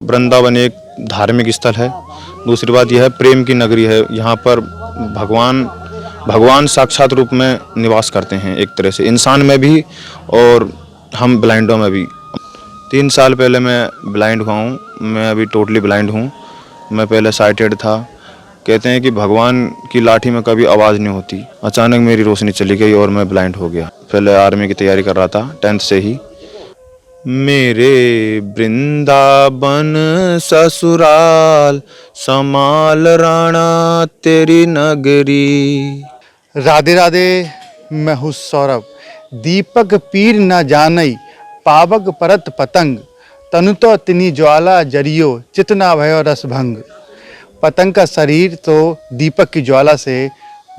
वृंदावन एक धार्मिक स्थल है। दूसरी बात यह है, प्रेम की नगरी है। यहाँ पर भगवान भगवान साक्षात रूप में निवास करते हैं, एक तरह से इंसान में भी और हम ब्लाइंडों में भी। 3 साल पहले मैं ब्लाइंड हुआ हूँ। मैं अभी टोटली ब्लाइंड हूँ। मैं पहले साइटेड था। कहते हैं कि भगवान की लाठी में कभी आवाज़ नहीं होती। अचानक मेरी रोशनी चली गई और मैं ब्लाइंड हो गया। पहले आर्मी की तैयारी कर रहा था 10th से ही। मेरे वृंदावन ससुराल समाल राणा तेरी नगरी। राधे राधे। मैं हूँ सौरभ। दीपक पीर न जानई पावक परत पतंग, तनु तो तिनी ज्वाला जरियो चितना भयो रसभंग। पतंग का शरीर तो दीपक की ज्वाला से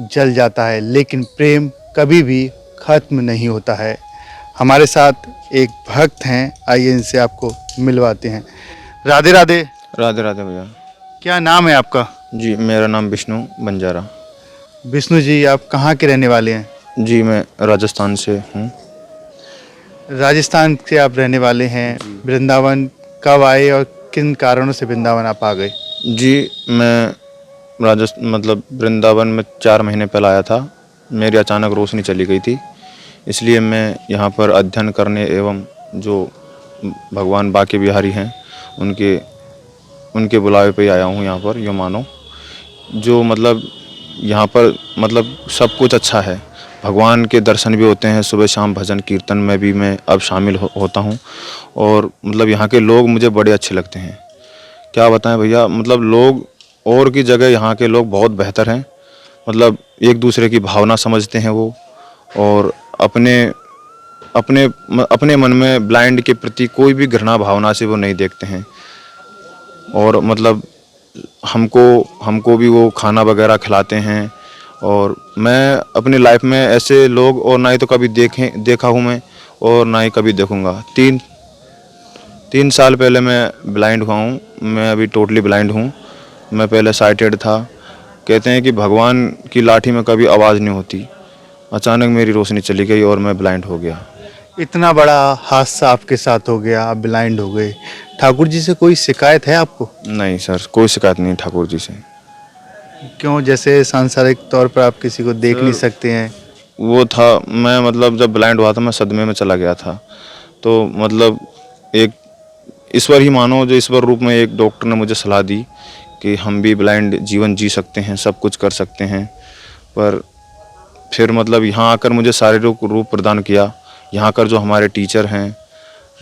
जल जाता है, लेकिन प्रेम कभी भी खत्म नहीं होता है। हमारे साथ एक भक्त हैं, आइए इनसे आपको मिलवाते हैं। राधे राधे। राधे राधे भैया। क्या नाम है आपका? जी, मेरा नाम विष्णु बंजारा। विष्णु जी, आप कहाँ के रहने वाले हैं? जी, मैं राजस्थान से हूँ। राजस्थान से आप रहने वाले हैं। वृंदावन कब आए और किन कारणों से वृंदावन आप आ गए? जी, मैं वृंदावन में 4 महीने पहले आया था। मेरी अचानक रोशनी चली गई थी, इसलिए मैं यहाँ पर अध्ययन करने एवं जो भगवान बाके बिहारी हैं उनके बुलावे पे आया हूँ यहाँ पर। यो मानो जो यहाँ पर सब कुछ अच्छा है। भगवान के दर्शन भी होते हैं, सुबह शाम भजन कीर्तन में भी मैं अब शामिल होता हूँ। और यहाँ के लोग मुझे बड़े अच्छे लगते हैं। क्या बताएं भैया, लोग और की जगह यहाँ के लोग बहुत बेहतर हैं। एक दूसरे की भावना समझते हैं वो, और अपने अपने अपने मन में ब्लाइंड के प्रति कोई भी घृणा भावना से वो नहीं देखते हैं। और हमको भी वो खाना वगैरह खिलाते हैं। और मैं अपनी लाइफ में ऐसे लोग और ना ही तो कभी देखा हूँ मैं, और ना ही कभी देखूँगा। 3 साल पहले मैं ब्लाइंड हुआ हूँ। मैं अभी टोटली ब्लाइंड हूँ। मैं पहले साइटेड था। कहते हैं कि भगवान की लाठी में कभी आवाज़ नहीं होती। अचानक मेरी रोशनी चली गई और मैं ब्लाइंड हो गया। इतना बड़ा हादसा आपके साथ हो गया, आप ब्लाइंड हो गए। ठाकुर जी से कोई शिकायत है आपको? नहीं सर, कोई शिकायत नहीं ठाकुर जी से। क्यों? जैसे सांसारिक तौर पर आप किसी को देख नहीं सकते हैं। वो था, मैं जब ब्लाइंड हुआ था मैं सदमे में चला गया था। तो एक ईश्वर ही मानो, जो ईश्वर रूप में एक डॉक्टर ने मुझे सलाह दी कि हम भी ब्लाइंड जीवन जी सकते हैं, सब कुछ कर सकते हैं। पर फिर यहाँ आकर मुझे शारीरिक रूप प्रदान किया। यहाँ कर जो हमारे टीचर हैं,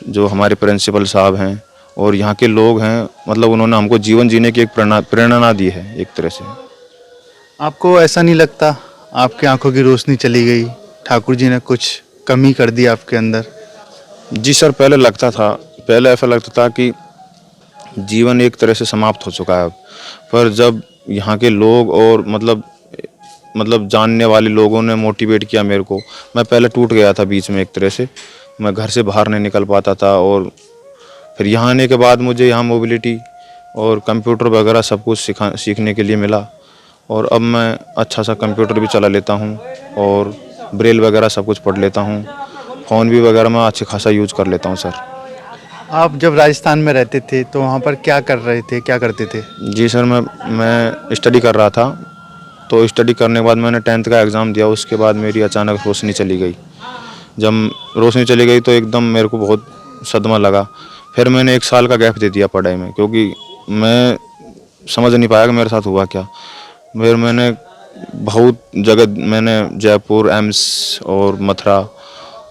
जो हमारे प्रिंसिपल साहब हैं और यहाँ के लोग हैं, उन्होंने हमको जीवन जीने की एक प्रेरणा दी है, एक तरह से। आपको ऐसा नहीं लगता आपकी आंखों की रोशनी चली गई, ठाकुर जी ने कुछ कमी कर दी आपके अंदर? जी सर, पहले लगता था। पहले ऐसा लगता था कि जीवन एक तरह से समाप्त हो चुका है अब। पर जब यहाँ के लोग और जानने वाले लोगों ने मोटिवेट किया मेरे को, मैं पहले टूट गया था बीच में, एक तरह से मैं घर से बाहर नहीं निकल पाता था। और फिर यहाँ आने के बाद मुझे यहाँ मोबिलिटी और कंप्यूटर वगैरह सब कुछ सीखने के लिए मिला। और अब मैं अच्छा सा कंप्यूटर भी चला लेता हूँ और ब्रेल वगैरह सब कुछ पढ़ लेता हूँ। फ़ोन भी वगैरह मैं अच्छे खासा यूज कर लेता हूँ सर। आप जब राजस्थान में रहते थे तो वहाँ पर क्या कर रहे थे, क्या करते थे? जी सर, मैं स्टडी कर रहा था। तो स्टडी करने के बाद मैंने 10th का एग्ज़ाम दिया। उसके बाद मेरी अचानक रोशनी चली गई। जब रोशनी चली गई तो एकदम मेरे को बहुत सदमा लगा। फिर मैंने 1 साल का गैप दे दिया पढ़ाई में, क्योंकि मैं समझ नहीं पाया कि मेरे साथ हुआ क्या। फिर मैंने बहुत जगह जयपुर, एम्स और मथुरा,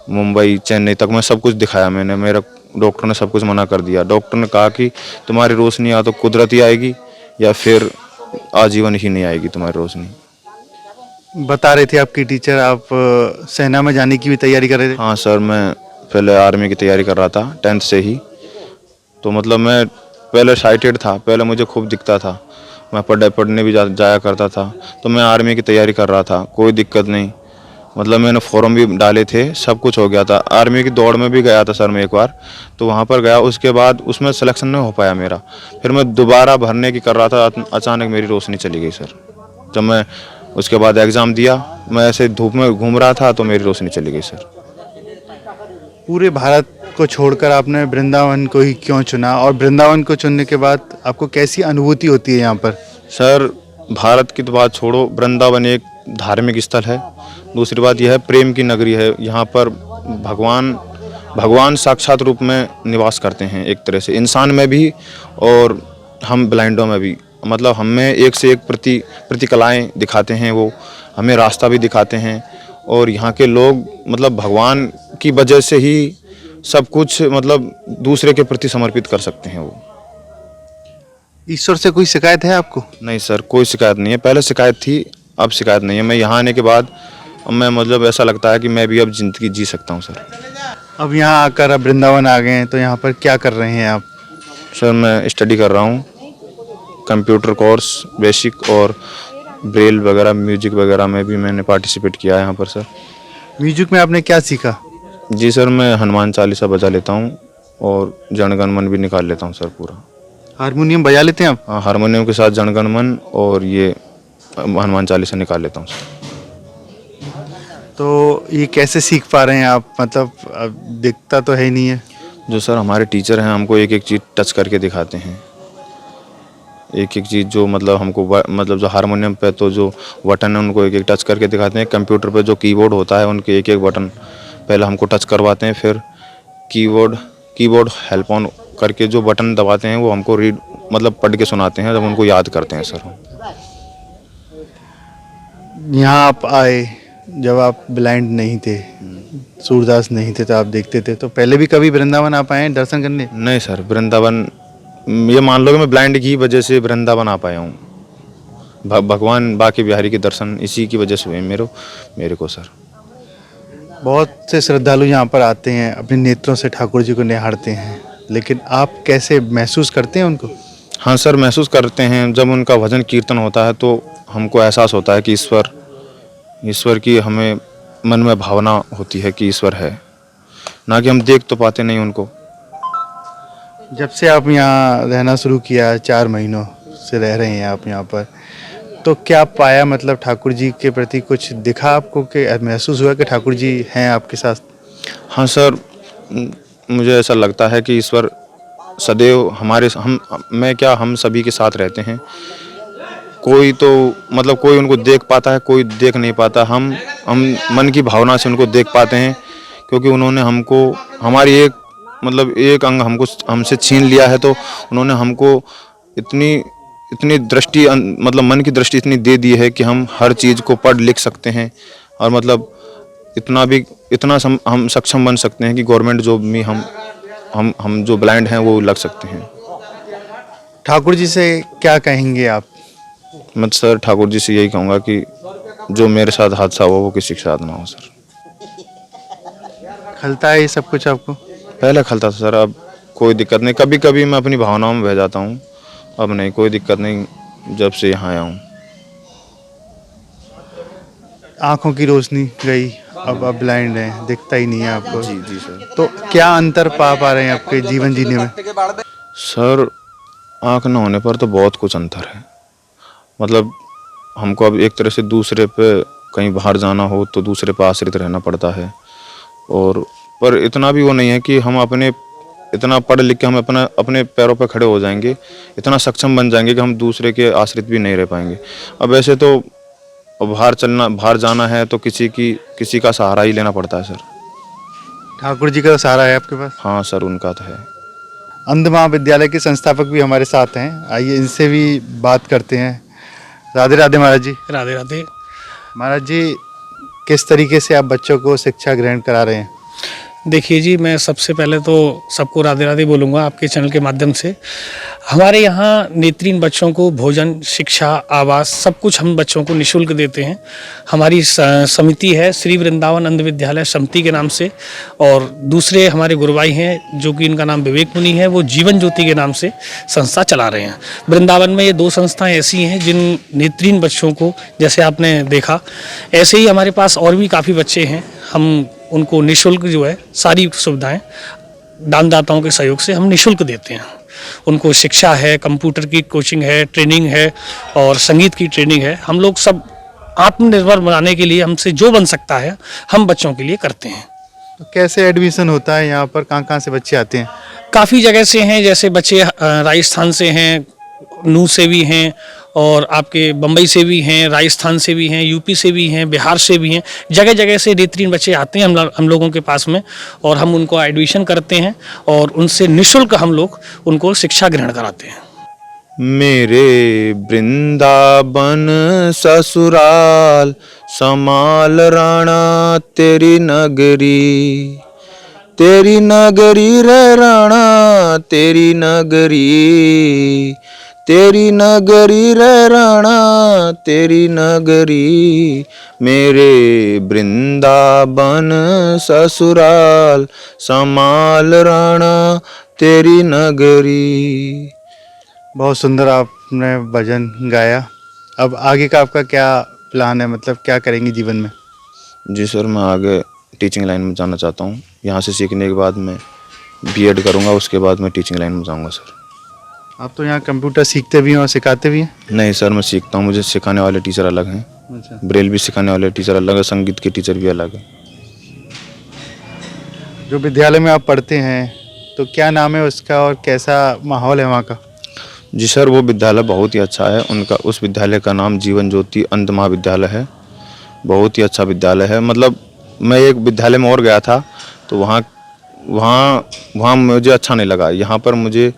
मुंबई, चेन्नई तक मैं सब कुछ दिखाया मैंने। मेरा डॉक्टर ने सब कुछ मना कर दिया। डॉक्टर ने कहा कि तुम्हारी रोशनी या तो कुदरती आएगी या फिर आजीवन ही नहीं आएगी तुम्हारी रोशनी। बता रहे थे आपकी टीचर आप सेना में जाने की भी तैयारी कर रहे थे? हाँ सर, मैं पहले आर्मी की तैयारी कर रहा था 10th से ही। तो मैं पहले साइटेड था। पहले मुझे खूब दिखता था, मैं पढ़ने भी जाया करता था। तो मैं आर्मी की तैयारी कर रहा था, कोई दिक्कत नहीं। मैंने फॉर्म भी डाले थे, सब कुछ हो गया था। आर्मी की दौड़ में भी गया था सर मैं एक बार, तो वहाँ पर गया। उसके बाद उसमें सिलेक्शन नहीं हो पाया मेरा। फिर मैं दोबारा भरने की कर रहा था, अचानक मेरी रोशनी चली गई सर। जब मैं उसके बाद एग्ज़ाम दिया, मैं ऐसे धूप में घूम रहा था तो मेरी रोशनी चली गई सर। पूरे भारत को छोड़कर आपने वृंदावन को ही क्यों चुना, और वृंदावन को चुनने के बाद आपको कैसी अनुभूति होती है यहाँ पर? सर भारत की तो बात छोड़ो, वृंदावन एक धार्मिक स्थल है। दूसरी बात यह है प्रेम की नगरी है। यहाँ पर भगवान साक्षात रूप में निवास करते हैं, एक तरह से इंसान में भी और हम ब्लाइंडों में भी। मतलब हमें एक से एक प्रतिकलाएँ दिखाते हैं, वो हमें रास्ता भी दिखाते हैं। और यहाँ के लोग मतलब भगवान की वजह से ही सब कुछ मतलब दूसरे के प्रति समर्पित कर सकते हैं। वो ईश्वर से कोई शिकायत है आपको? नहीं सर, कोई शिकायत नहीं है। पहले शिकायत थी, अब शिकायत नहीं है। मैं यहाँ आने के बाद मैं मतलब ऐसा लगता है कि मैं भी अब ज़िंदगी जी सकता हूँ सर। अब यहाँ आकर अब वृंदावन आ गए हैं, तो यहाँ पर क्या कर रहे हैं आप? सर मैं स्टडी कर रहा हूँ, कंप्यूटर कोर्स बेसिक और ब्रेल वगैरह, म्यूजिक वगैरह में भी मैंने पार्टिसिपेट किया है यहाँ पर सर। म्यूजिक में आपने क्या सीखा? जी सर, मैं हनुमान चालीसा बजा लेता हूँ और जनगण मन भी निकाल लेता हूँ सर पूरा। हारमोनियम बजा लेते हैं आप? हाँ, हारमोनियम के साथ जनगण मन और ये हनुमान चालीसा निकाल लेता हूँ सर। तो ये कैसे सीख पा रहे हैं आप? मतलब अब दिखता तो है ही नहीं है। जो सर हमारे टीचर हैं हमको एक एक चीज़ टच करके दिखाते हैं। एक एक चीज़ जो मतलब हमको मतलब जो हारमोनियम पे तो जो बटन है उनको एक एक टच करके दिखाते हैं। कंप्यूटर पे जो कीबोर्ड होता है उनके एक एक बटन पहले हमको टच करवाते हैं, फिर कीबोर्ड हेल्प ऑन करके जो बटन दबाते हैं वो हमको रीड मतलब पढ़ के सुनाते हैं, जब उनको याद करते हैं सर। यहाँ आप आए जब आप ब्लाइंड नहीं थे, सूरदास नहीं थे, तो आप देखते थे, तो पहले भी कभी वृंदावन आप आए हैं दर्शन करने? नहीं सर, वृंदावन ये मान लो कि मैं ब्लाइंड की वजह से वृंदावन आ पाया हूँ। भगवान बांके बिहारी के दर्शन इसी की वजह से हुए मेरे को सर। बहुत से श्रद्धालु यहाँ पर आते हैं, अपने नेत्रों से ठाकुर जी को निहारते हैं, लेकिन आप कैसे महसूस करते हैं उनको? हाँ सर, महसूस करते हैं। जब उनका भजन कीर्तन होता है तो हमको एहसास होता है कि ईश्वर की हमें मन में भावना होती है कि ईश्वर है, ना कि हम देख तो पाते नहीं उनको। जब से आप यहाँ रहना शुरू किया, 4 महीनों से रह रहे हैं आप यहाँ पर, तो क्या पाया? मतलब ठाकुर जी के प्रति कुछ दिखा आपको, कि महसूस हुआ कि ठाकुर जी हैं आपके साथ? हाँ सर, मुझे ऐसा लगता है कि ईश्वर सदैव हम सभी के साथ रहते हैं। कोई तो मतलब कोई उनको देख पाता है, कोई देख नहीं पाता। हम मन की भावना से उनको देख पाते हैं, क्योंकि उन्होंने हमको हमारी एक अंग हमसे छीन लिया है। तो उन्होंने हमको इतनी दृष्टि मतलब मन की दृष्टि इतनी दे दी है कि हम हर चीज़ को पढ़ लिख सकते हैं, और मतलब हम सक्षम बन सकते हैं कि गवर्नमेंट जॉब में हम जो ब्लाइंड हैं वो लग सकते हैं। ठाकुर जी से क्या कहेंगे आप? मैं सर ठाकुर जी से यही कहूँगा कि जो मेरे साथ हादसा हुआ वो किसी के साथ ना हो सर। खलता है ये सब कुछ आपको? पहले खलता था सर, अब कोई दिक्कत नहीं। कभी कभी मैं अपनी भावनाओं में बह जाता हूँ, अब नहीं, कोई दिक्कत नहीं जब से यहाँ आया हूँ। आँखों की रोशनी गई, अब आप ब्लाइंड हैं, दिखता ही नहीं है आपको। जी सर। तो क्या अंतर पा रहे हैं आपके जीवन जीने में? सर आँख न होने पर तो बहुत कुछ अंतर है। मतलब हमको अब एक तरह से दूसरे पे कहीं बाहर जाना हो तो दूसरे पे आश्रित रहना पड़ता है, और पर इतना भी वो नहीं है कि हम इतना पढ़ लिख के हम अपने पैरों पे खड़े हो जाएंगे, इतना सक्षम बन जाएंगे कि हम दूसरे के आश्रित भी नहीं रह पाएंगे। अब ऐसे तो बाहर जाना है तो किसी का सहारा ही लेना पड़ता है सर। ठाकुर जी का सहारा है आपके पास? हाँ सर, उनका तो है। अंध महाविद्यालय के संस्थापक भी हमारे साथ हैं, आइए इनसे भी बात करते हैं। राधे राधे महाराज जी। राधे राधे। महाराज जी, किस तरीके से आप बच्चों को शिक्षा ग्रहण करा रहे हैं? देखिए जी, मैं सबसे पहले तो सबको राधे राधे बोलूँगा आपके चैनल के माध्यम से। हमारे यहाँ नेत्रहीन बच्चों को भोजन, शिक्षा, आवास सब कुछ हम बच्चों को निःशुल्क देते हैं। हमारी समिति है श्री वृंदावन अंध विद्यालय समिति के नाम से, और दूसरे हमारे गुरुभाई हैं जो कि इनका नाम विवेक मुनि है, वो जीवन ज्योति के नाम से संस्था चला रहे हैं। वृंदावन में ये 2 संस्थाएं ऐसी हैं जिन नेत्रहीन बच्चों को, जैसे आपने देखा, ऐसे ही हमारे पास और भी काफ़ी बच्चे हैं। हम उनको निःशुल्क जो है सारी सुविधाएं दानदाताओं के सहयोग से हम निःशुल्क देते हैं। उनको शिक्षा है, कंप्यूटर की कोचिंग है, ट्रेनिंग है, और संगीत की ट्रेनिंग है। हम लोग सब आत्मनिर्भर बनाने के लिए हमसे जो बन सकता है हम बच्चों के लिए करते हैं। तो कैसे एडमिशन होता है यहाँ पर, कहाँ कहाँ से बच्चे आते हैं? काफ़ी जगह से हैं, जैसे बच्चे राजस्थान से हैं, नू से भी हैं, और आपके बम्बई से भी हैं, राजस्थान से भी हैं, यूपी से भी हैं, बिहार से भी हैं। जगह जगह से नेत्रहीन बच्चे आते हैं हम लोगों के पास में, और हम उनको एडमिशन करते हैं और उनसे निःशुल्क हम लोग उनको शिक्षा ग्रहण कराते हैं। मेरे वृंदावन ससुराल समाल राणा तेरी नगरी रे राणा तेरी नगरी रे राणा तेरी नगरी। मेरे वृंदावन ससुराल समाल राणा तेरी नगरी। बहुत सुंदर आपने भजन गाया। अब आगे का आपका क्या प्लान है, मतलब क्या करेंगे जीवन में? जी सर, मैं आगे टीचिंग लाइन में जाना चाहता हूँ। यहाँ से सीखने के बाद मैं बीएड करूँगा, उसके बाद मैं टीचिंग लाइन में जाऊँगा सर। आप तो यहाँ कंप्यूटर सीखते भी हैं और सिखाते भी हैं? नहीं सर, मैं सीखता हूँ, मुझे सिखाने वाले टीचर अलग हैं। अच्छा। ब्रेल भी सिखाने वाले टीचर अलग है, संगीत के टीचर भी अलग है। जो विद्यालय में आप पढ़ते हैं तो क्या नाम है उसका और कैसा माहौल है वहाँ का? जी सर, वो विद्यालय बहुत ही अच्छा है। उस विद्यालय का नाम जीवन ज्योति अंध महाविद्यालय है। बहुत ही अच्छा विद्यालय है। मतलब मैं एक विद्यालय में और गया था तो वहाँ मुझे अच्छा नहीं लगा। यहाँ पर मुझे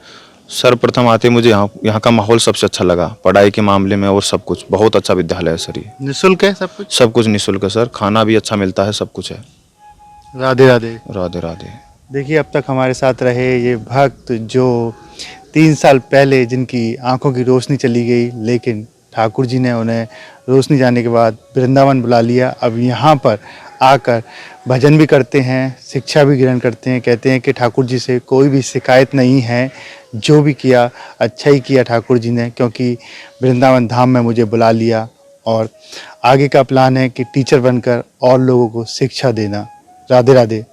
सर्वप्रथम आते मुझे यहाँ का माहौल सबसे अच्छा लगा, पढ़ाई के मामले में और सब कुछ। बहुत अच्छा विद्यालय है सर ये। निःशुल्क है सब कुछ? सब कुछ निःशुल्क है सर, खाना भी अच्छा मिलता है, सब कुछ है। राधे राधे। राधे राधे। देखिए, अब तक हमारे साथ रहे ये भक्त जो 3 साल पहले जिनकी आंखों की रोशनी चली गई, लेकिन ठाकुर जी ने उन्हें रोशनी जाने के बाद वृंदावन बुला लिया। अब यहाँ पर आकर भजन भी करते हैं, शिक्षा भी ग्रहण करते हैं। कहते हैं कि ठाकुर जी से कोई भी शिकायत नहीं है, जो भी किया अच्छा ही किया ठाकुर जी ने, क्योंकि वृंदावन धाम में मुझे बुला लिया। और आगे का प्लान है कि टीचर बनकर और लोगों को शिक्षा देना। राधे राधे।